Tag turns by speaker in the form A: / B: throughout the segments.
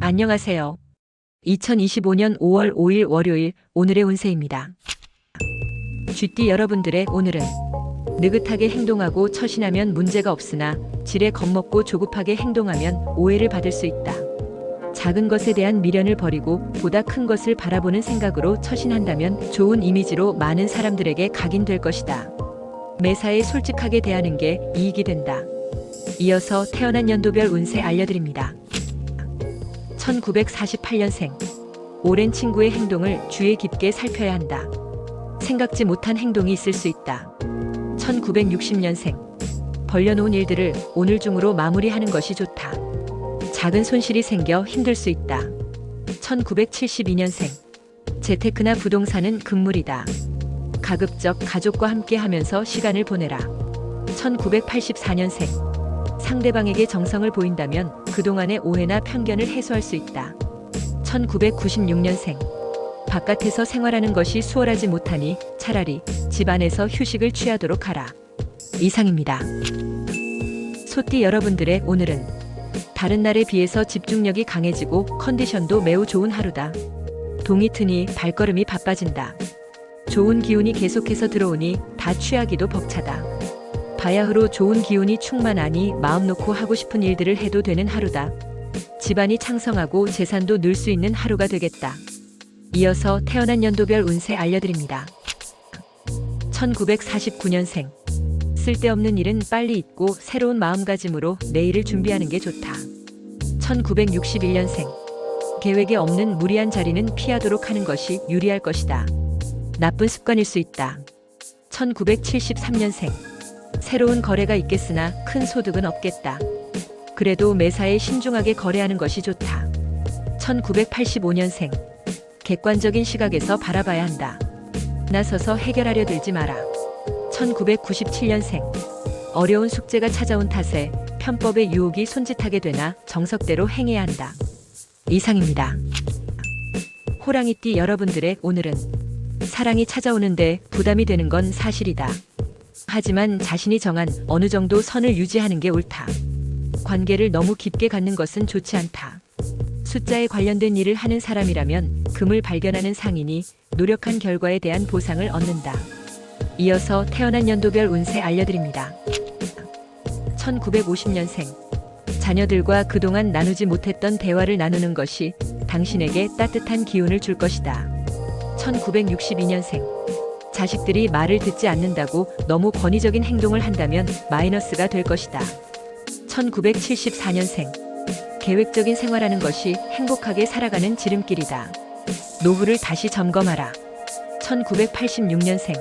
A: 안녕하세요. 2025년 5월 5일 월요일 오늘의 운세입니다. 쥐띠 여러분들의 오늘은 느긋하게 행동하고 처신하면 문제가 없으나 지레 겁먹고 조급하게 행동하면 오해를 받을 수 있다. 작은 것에 대한 미련을 버리고 보다 큰 것을 바라보는 생각으로 처신한다면 좋은 이미지로 많은 사람들에게 각인될 것이다. 매사에 솔직하게 대하는 게 이익이 된다. 이어서 태어난 연도별 운세 알려드립니다. 1948년생. 오랜 친구의 행동을 주의 깊게 살펴야 한다. 생각지 못한 행동이 있을 수 있다. 1960년생. 벌려놓은 일들을 오늘 중으로 마무리하는 것이 좋다. 작은 손실이 생겨 힘들 수 있다. 1972년생. 재테크나 부동산은 금물이다. 가급적 가족과 함께 하면서 시간을 보내라. 1984년생. 상대방에게 정성을 보인다면 그동안의 오해나 편견을 해소할 수 있다. 1996년생. 바깥에서 생활하는 것이 수월하지 못하니 차라리 집 안에서 휴식을 취하도록 하라. 이상입니다. 소띠 여러분들의 오늘은 다른 날에 비해서 집중력이 강해지고 컨디션도 매우 좋은 하루다. 동이 트니 발걸음이 바빠진다. 좋은 기운이 계속해서 들어오니 다 취하기도 벅차다. 바야흐로 좋은 기운이 충만하니 마음 놓고 하고 싶은 일들을 해도 되는 하루다. 집안이 창성하고 재산도 늘 수 있는 하루가 되겠다. 이어서 태어난 연도별 운세 알려드립니다. 1949년생. 쓸데없는 일은 빨리 잊고 새로운 마음가짐으로 내일을 준비하는 게 좋다. 1961년생. 계획에 없는 무리한 자리는 피하도록 하는 것이 유리할 것이다. 나쁜 습관일 수 있다. 1973년생. 새로운 거래가 있겠으나 큰 소득은 없겠다. 그래도 매사에 신중하게 거래하는 것이 좋다. 1985년생. 객관적인 시각에서 바라봐야 한다. 나서서 해결하려 들지 마라. 1997년생. 어려운 숙제가 찾아온 탓에 편법의 유혹이 손짓하게 되나 정석대로 행해야 한다. 이상입니다. 호랑이띠 여러분들의 오늘은 사랑이 찾아오는데 부담이 되는 건 사실이다. 하지만 자신이 정한 어느 정도 선을 유지하는 게 옳다. 관계를 너무 깊게 갖는 것은 좋지 않다. 숫자에 관련된 일을 하는 사람이라면 금을 발견하는 상인이 노력한 결과에 대한 보상을 얻는다. 이어서 태어난 연도별 운세 알려드립니다. 1950년생. 자녀들과 그동안 나누지 못했던 대화를 나누는 것이 당신에게 따뜻한 기운을 줄 것이다. 1962년생. 자식들이 말을 듣지 않는다고 너무 권위적인 행동을 한다면 마이너스가 될 것이다. 1974년생. 계획적인 생활하는 것이 행복하게 살아가는 지름길이다. 노후를 다시 점검하라. 1986년생.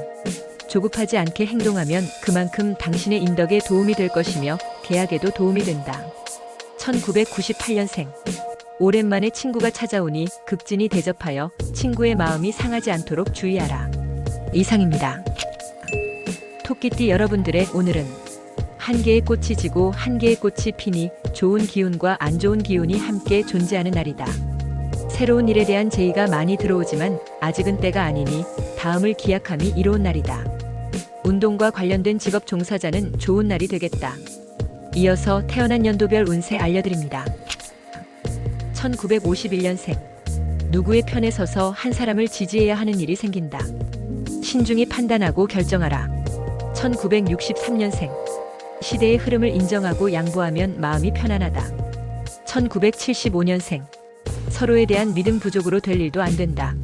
A: 조급하지 않게 행동하면 그만큼 당신의 인덕에 도움이 될 것이며 계약에도 도움이 된다. 1998년생. 오랜만에 친구가 찾아오니 극진히 대접하여 친구의 마음이 상하지 않도록 주의하라. 이상입니다. 토끼띠 여러분들의 오늘은 한 개의 꽃이 지고 한 개의 꽃이 피니 좋은 기운과 안 좋은 기운이 함께 존재하는 날이다. 새로운 일에 대한 제의가 많이 들어오지만 아직은 때가 아니니 다음을 기약함이 이로운 날이다. 운동과 관련된 직업 종사자는 좋은 날이 되겠다. 이어서 태어난 연도별 운세 알려드립니다. 1951년생. 누구의 편에 서서 한 사람을 지지해야 하는 일이 생긴다. 신중히 판단하고 결정하라. 1963년생. 시대의 흐름을 인정하고 양보하면 마음이 편안하다. 1975년생. 서로에 대한 믿음 부족으로 될 일도 안 된다.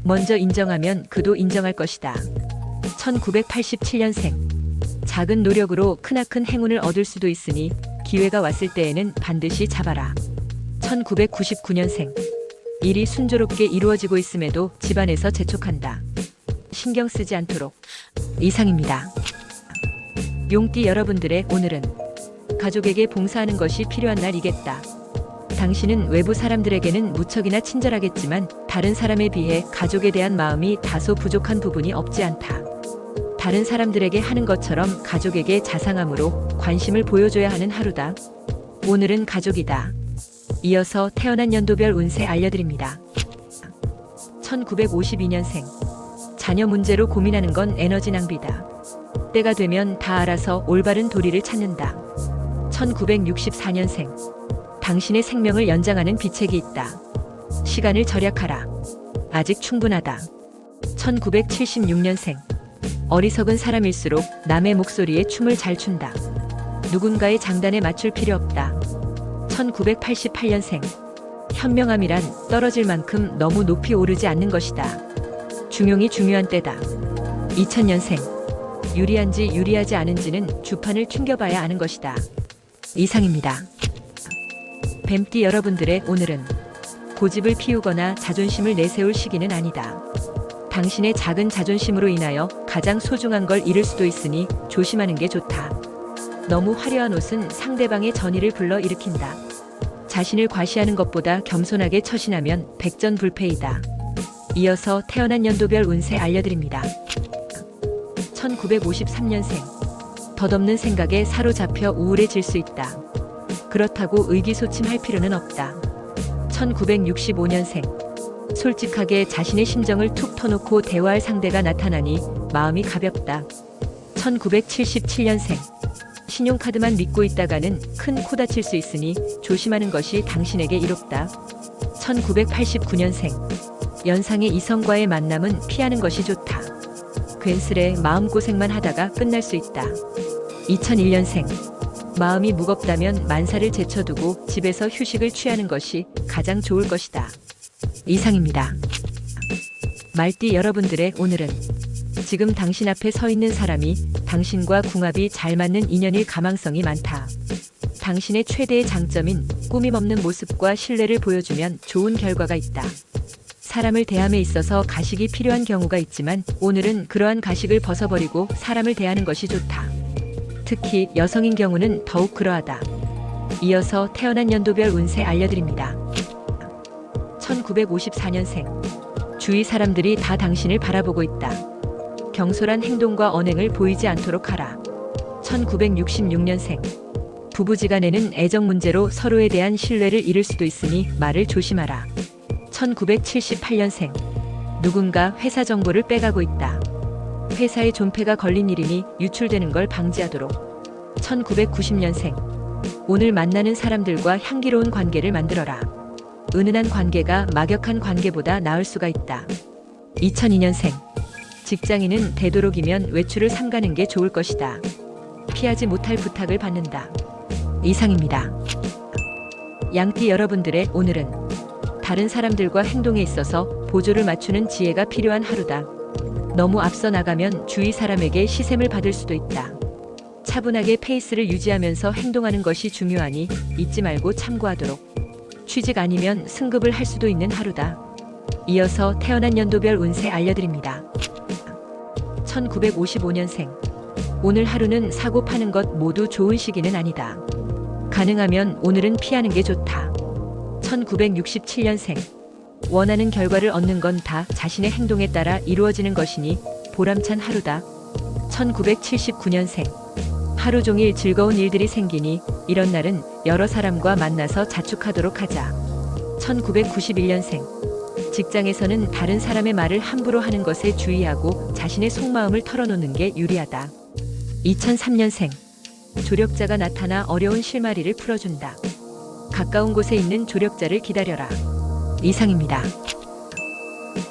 A: 먼저 인정하면 그도 인정할 것이다. 1987년생. 작은 노력으로 크나큰 행운을 얻을 수도 있으니 기회가 왔을 때에는 반드시 잡아라. 1999년생. 일이 순조롭게 이루어지고 있음에도 집안에서 재촉한다. 신경 쓰지 않도록. 이상입니다. 용띠 여러분들의 오늘은 가족에게 봉사하는 것이 필요한 날이겠다. 당신은 외부 사람들에게는 무척이나 친절하겠지만 다른 사람에 비해 가족에 대한 마음이 다소 부족한 부분이 없지 않다. 다른 사람들에게 하는 것처럼 가족에게 자상함으로 관심을 보여줘야 하는 하루다. 오늘은 가족이다. 이어서 태어난 연도별 운세 알려드립니다. 1952년생. 자녀 문제로 고민하는 건 에너지 낭비다. 때가 되면 다 알아서 올바른 도리를 찾는다. 1964년생. 당신의 생명을 연장하는 비책이 있다. 시간을 절약하라. 아직 충분하다. 1976년생. 어리석은 사람일수록 남의 목소리에 춤을 잘 춘다. 누군가의 장단에 맞출 필요 없다. 1988년생. 현명함이란 떨어질 만큼 너무 높이 오르지 않는 것이다. 중용이 중요한 때다. 2000년생. 유리한지 유리하지 않은지는 주판을 튕겨봐야 아는 것이다. 이상입니다. 뱀띠 여러분들의 오늘은 고집을 피우거나 자존심을 내세울 시기는 아니다. 당신의 작은 자존심으로 인하여 가장 소중한 걸 잃을 수도 있으니 조심하는 게 좋다. 너무 화려한 옷은 상대방의 전의를 불러일으킨다. 자신을 과시하는 것보다 겸손하게 처신하면 백전불패이다. 이어서 태어난 연도별 운세 알려드립니다. 1953년생. 덧없는 생각에 사로잡혀 우울해질 수 있다. 그렇다고 의기소침할 필요는 없다. 1965년생. 솔직하게 자신의 심정을 툭 터놓고 대화할 상대가 나타나니 마음이 가볍다. 1977년생. 신용카드만 믿고 있다가는 큰 코 다칠 수 있으니 조심하는 것이 당신에게 이롭다. 1989년생. 연상의 이성과의 만남은 피하는 것이 좋다. 괜스레 마음고생만 하다가 끝날 수 있다. 2001년생. 마음이 무겁다면 만사를 제쳐두고 집에서 휴식을 취하는 것이 가장 좋을 것이다. 이상입니다. 말띠 여러분들의 오늘은 지금 당신 앞에 서 있는 사람이 당신과 궁합이 잘 맞는 인연일 가망성이 많다. 당신의 최대의 장점인 꾸밈 없는 모습과 신뢰를 보여주면 좋은 결과가 있다. 사람을 대함에 있어서 가식이 필요한 경우가 있지만 오늘은 그러한 가식을 벗어버리고 사람을 대하는 것이 좋다. 특히 여성인 경우는 더욱 그러하다. 이어서 태어난 연도별 운세 알려드립니다. 1954년생. 주위 사람들이 다 당신을 바라보고 있다. 경솔한 행동과 언행을 보이지 않도록 하라. 1966년생. 부부지간에는 애정 문제로 서로에 대한 신뢰를 잃을 수도 있으니 말을 조심하라. 1978년생. 누군가 회사 정보를 빼가고 있다. 회사에 존폐가 걸린 일이니 유출되는 걸 방지하도록. 1990년생. 오늘 만나는 사람들과 향기로운 관계를 만들어라. 은은한 관계가 막역한 관계보다 나을 수가 있다. 2002년생. 직장인은 되도록이면 외출을 삼가는 게 좋을 것이다. 피하지 못할 부탁을 받는다. 이상입니다. 양띠 여러분들의 오늘은 다른 사람들과 행동에 있어서 보조를 맞추는 지혜가 필요한 하루다. 너무 앞서 나가면 주위 사람에게 시샘을 받을 수도 있다. 차분하게 페이스를 유지하면서 행동하는 것이 중요하니 잊지 말고 참고하도록. 취직 아니면 승급을 할 수도 있는 하루다. 이어서 태어난 연도별 운세 알려드립니다. 1955년생. 오늘 하루는 사고 파는 것 모두 좋은 시기는 아니다. 가능하면 오늘은 피하는 게 좋다. 1967년생. 원하는 결과를 얻는 건 다 자신의 행동에 따라 이루어지는 것이니 보람찬 하루다. 1979년생. 하루 종일 즐거운 일들이 생기니 이런 날은 여러 사람과 만나서 자축하도록 하자. 1991년생. 직장에서는 다른 사람의 말을 함부로 하는 것에 주의하고 자신의 속마음을 털어놓는 게 유리하다. 2003년생. 조력자가 나타나 어려운 실마리를 풀어준다. 가까운 곳에 있는 조력자를 기다려라. 이상입니다.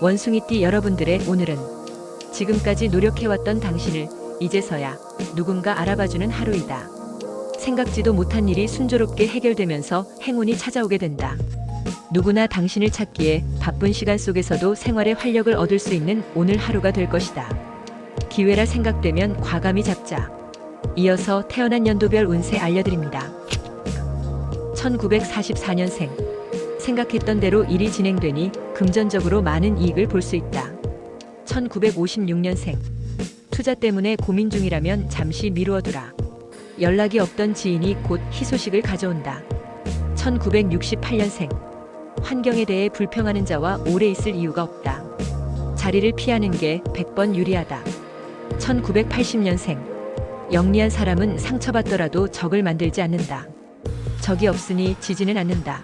A: 원숭이띠 여러분들의 오늘은 지금까지 노력해왔던 당신을 이제서야 누군가 알아봐주는 하루이다. 생각지도 못한 일이 순조롭게 해결되면서 행운이 찾아오게 된다. 누구나 당신을 찾기에 바쁜 시간 속에서도 생활에 활력을 얻을 수 있는 오늘 하루가 될 것이다. 기회라 생각되면 과감히 잡자. 이어서 태어난 연도별 운세 알려드립니다. 1944년생. 생각했던 대로 일이 진행되니 금전적으로 많은 이익을 볼 수 있다. 1956년생. 투자 때문에 고민 중이라면 잠시 미루어두라. 연락이 없던 지인이 곧 희소식을 가져온다. 1968년생. 환경에 대해 불평하는 자와 오래 있을 이유가 없다. 자리를 피하는 게 100번 유리하다. 1980년생. 영리한 사람은 상처받더라도 적을 만들지 않는다. 적이 없으니 지지는 않는다.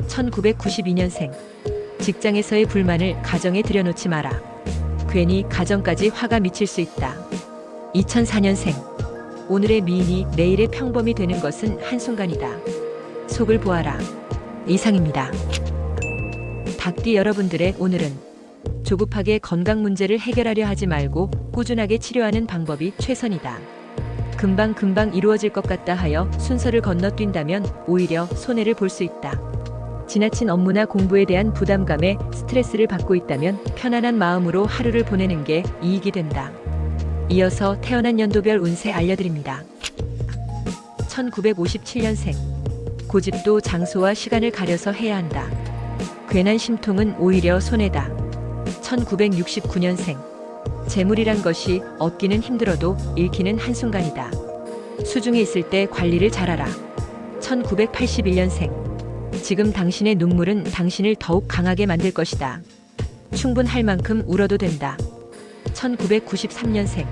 A: 1992년생. 직장에서의 불만을 가정에 들여놓지 마라. 괜히 가정까지 화가 미칠 수 있다. 2004년생. 오늘의 미인이 내일의 평범이 되는 것은 한순간이다. 속을 보아라. 이상입니다. 닭띠 여러분들의 오늘은 조급하게 건강 문제를 해결하려 하지 말고 꾸준하게 치료하는 방법이 최선이다. 금방 이루어질 것 같다 하여 순서를 건너뛴다면 오히려 손해를 볼 수 있다. 지나친 업무나 공부에 대한 부담감에 스트레스를 받고 있다면 편안한 마음으로 하루를 보내는 게 이익이 된다. 이어서 태어난 연도별 운세 알려드립니다. 1957년생. 고집도 장소와 시간을 가려서 해야 한다. 괜한 심통은 오히려 손해다. 1969년생. 재물이란 것이 얻기는 힘들어도 잃기는 한순간이다. 수중에 있을 때 관리를 잘하라. 1981년생. 지금 당신의 눈물은 당신을 더욱 강하게 만들 것이다. 충분할 만큼 울어도 된다. 1993년생.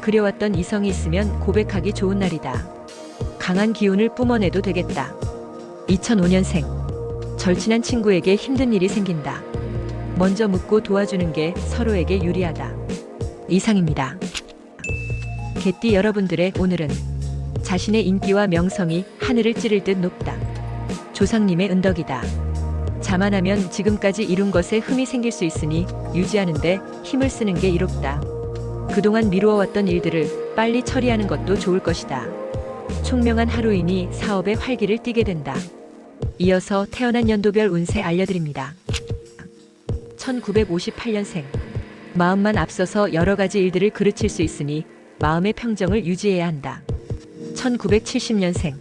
A: 그려왔던 이성이 있으면 고백하기 좋은 날이다. 강한 기운을 뿜어내도 되겠다. 2005년생. 절친한 친구에게 힘든 일이 생긴다. 먼저 묻고 도와주는 게 서로에게 유리하다. 이상입니다. 개띠 여러분들의 오늘은 자신의 인기와 명성이 하늘을 찌를 듯 높다. 조상님의 은덕이다. 자만하면 지금까지 이룬 것에 흠이 생길 수 있으니 유지하는데 힘을 쓰는 게 이롭다. 그동안 미루어왔던 일들을 빨리 처리하는 것도 좋을 것이다. 총명한 하루이니 사업에 활기를 띠게 된다. 이어서 태어난 연도별 운세 알려드립니다. 1958년생. 마음만 앞서서 여러 가지 일들을 그르칠 수 있으니 마음의 평정을 유지해야 한다. 1970년생.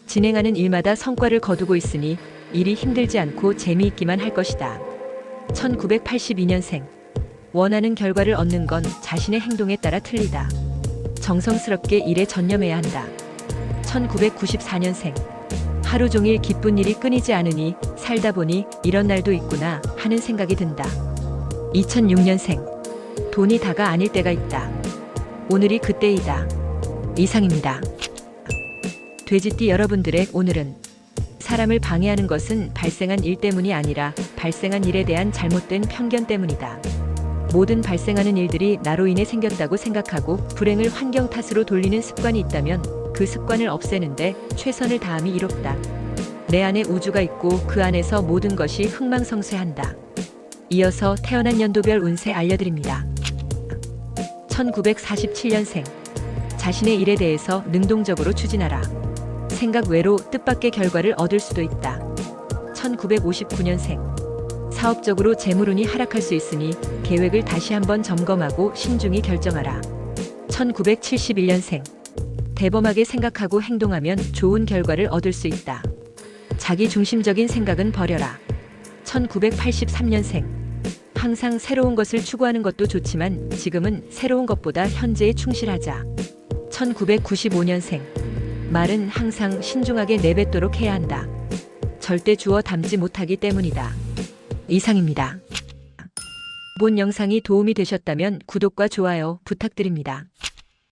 A: 진행하는 일마다 성과를 거두고 있으니 일이 힘들지 않고 재미있기만 할 것이다. 1982년생. 원하는 결과를 얻는 건 자신의 행동에 따라 틀리다. 정성스럽게 일에 전념해야 한다. 1994년생. 하루 종일 기쁜 일이 끊이지 않으니 살다 보니 이런 날도 있구나 하는 생각이 든다. 2006년생. 돈이 다가 아닐 때가 있다. 오늘이 그때이다. 이상입니다. 돼지띠 여러분들의 오늘은 사람을 방해하는 것은 발생한 일 때문이 아니라 발생한 일에 대한 잘못된 편견 때문이다. 모든 발생하는 일들이 나로 인해 생겼다고 생각하고 불행을 환경 탓으로 돌리는 습관이 있다면 그 습관을 없애는데 최선을 다함이 이롭다. 내 안에 우주가 있고 그 안에서 모든 것이 흥망성쇠한다. 이어서 태어난 연도별 운세 알려드립니다. 1947년생. 자신의 일에 대해서 능동적으로 추진하라. 생각 외로 뜻밖의 결과를 얻을 수도 있다. 1959년생. 사업적으로 재물운이 하락할 수 있으니 계획을 다시 한번 점검하고 신중히 결정하라. 1971년생. 대범하게 생각하고 행동하면 좋은 결과를 얻을 수 있다. 자기 중심적인 생각은 버려라. 1983년생. 항상 새로운 것을 추구하는 것도 좋지만 지금은 새로운 것보다 현재에 충실하자. 1995년생. 말은 항상 신중하게 내뱉도록 해야 한다. 절대 주워 담지 못하기 때문이다. 이상입니다. 본 영상이 도움이 되셨다면 구독과 좋아요 부탁드립니다.